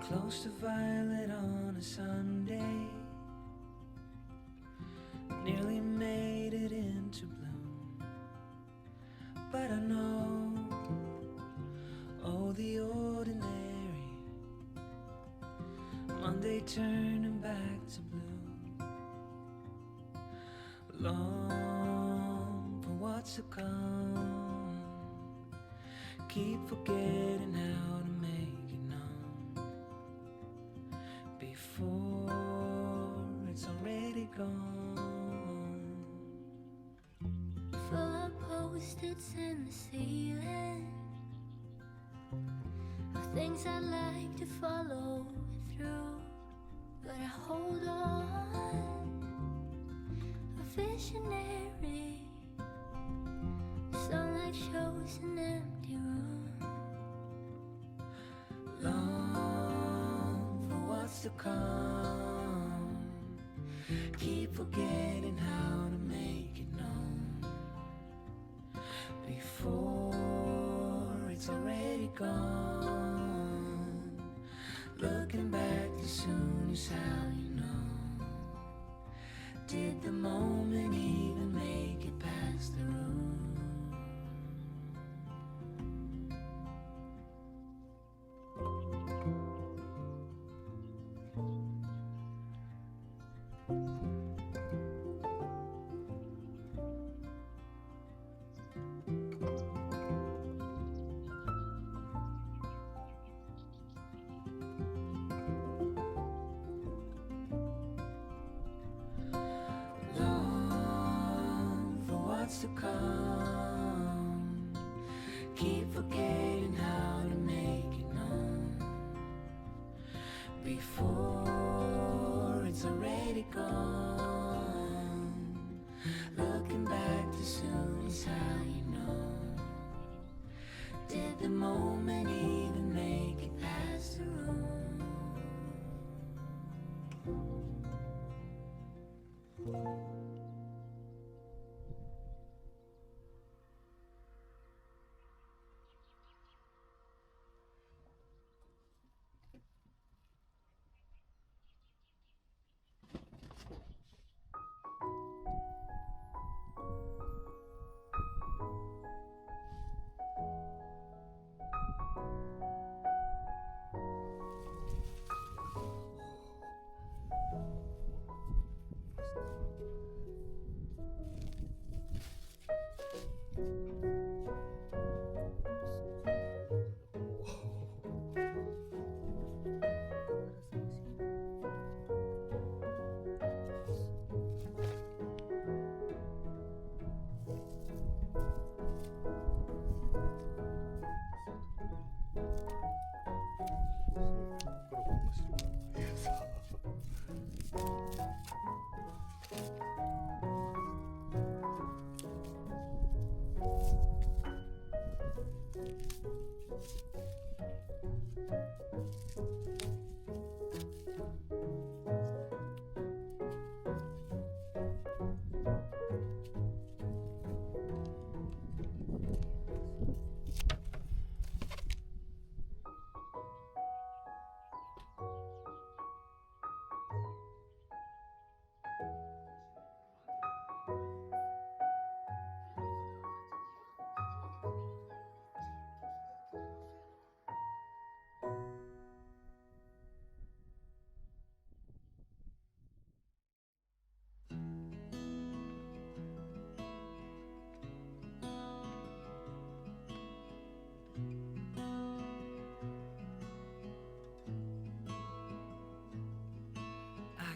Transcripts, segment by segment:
Close to violet on a Sunday, nearly made it into bloom, but I know, oh, the ordinary Monday turning back to blue. Long for what's to come, keep forgetting how to make it known before it's already gone. Full of post-its in the ceiling of things I'd like to follow through, but I hold on. A visionary sunlight shows an empty room. Long for what's to come, keep forgetting how to make it known before it's already gone. Looking back too soon is how you know. Did the moment even make it past the room? To come, keep forgetting how to make it known before it's already gone. Looking back too soon is how you know. Did the moment even make it past the room?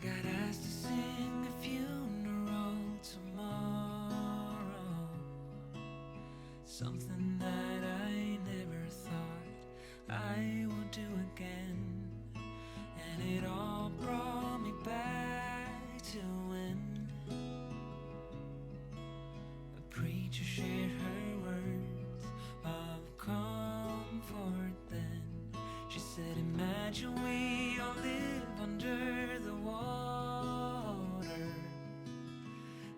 got asked to sing a funeral tomorrow, something that I never thought I would do again. And it all brought me back to when a preacher shared her words of comfort then. She said, imagine we all live under the water,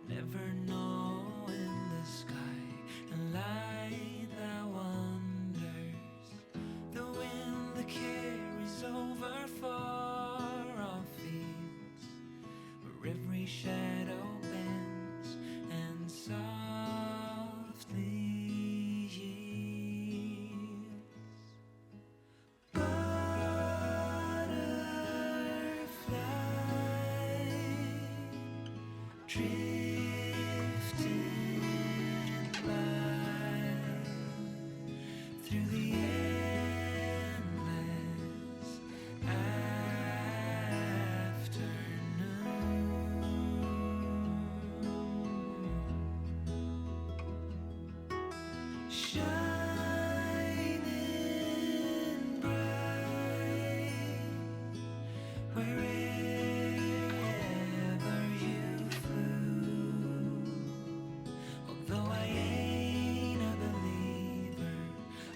never knowing the sky and light that wonders, the wind that carries over far off fields, where every shadow bends and softly yields. Butterfly drifting by through the endless afternoon, shining bright wherever you flew. Although I ain't a believer,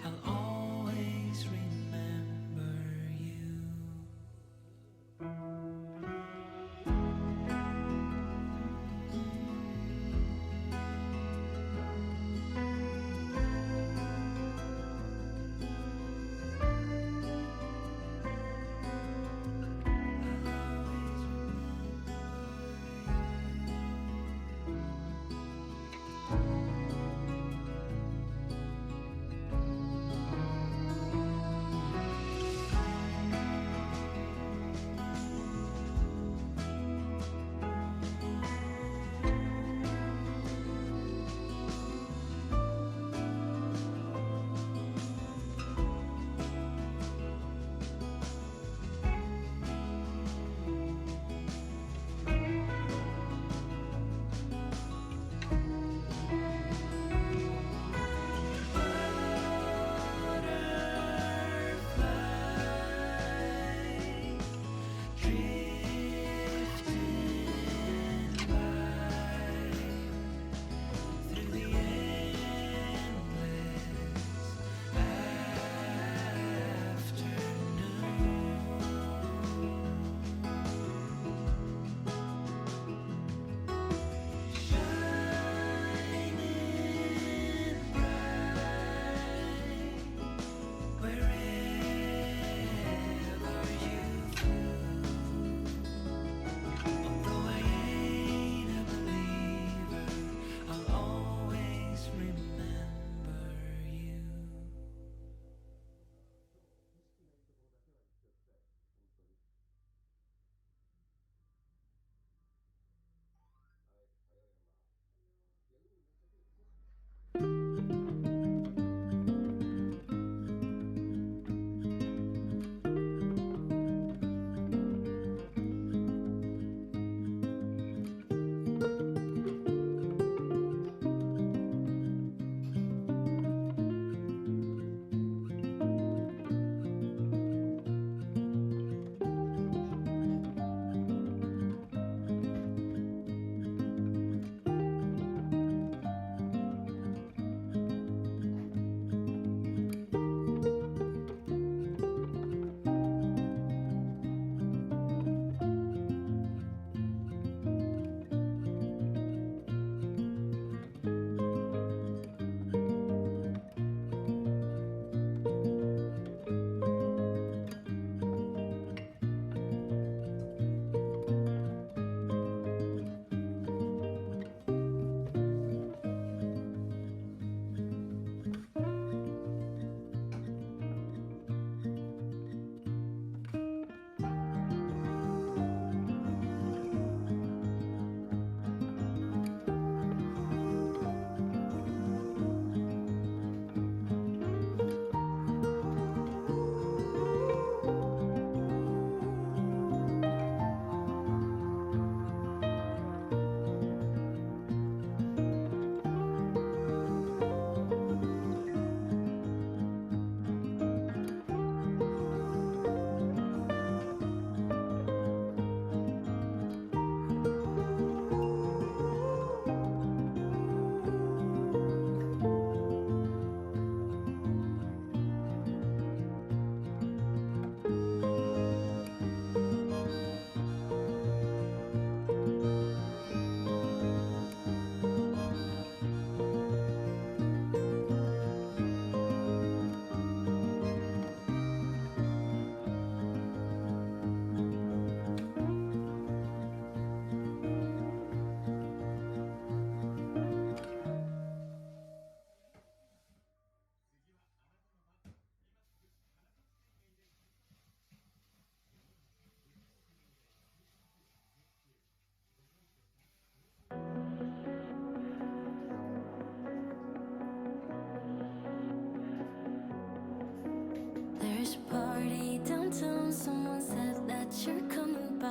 I'll always remember you.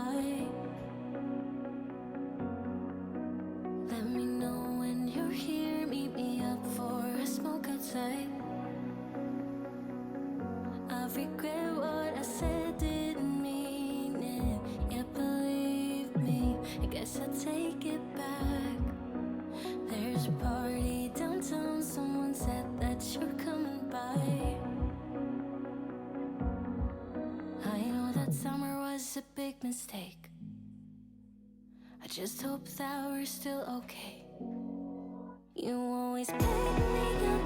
by. Let me know when you're here, meet me up for a smoke outside. I regret what I said, didn't mean it. Yeah, believe me, I guess I'll take it back. There's a party downtown, someone said that you're coming by. I know that summer was a big mistake. I just hope that we're still okay. You always pick me up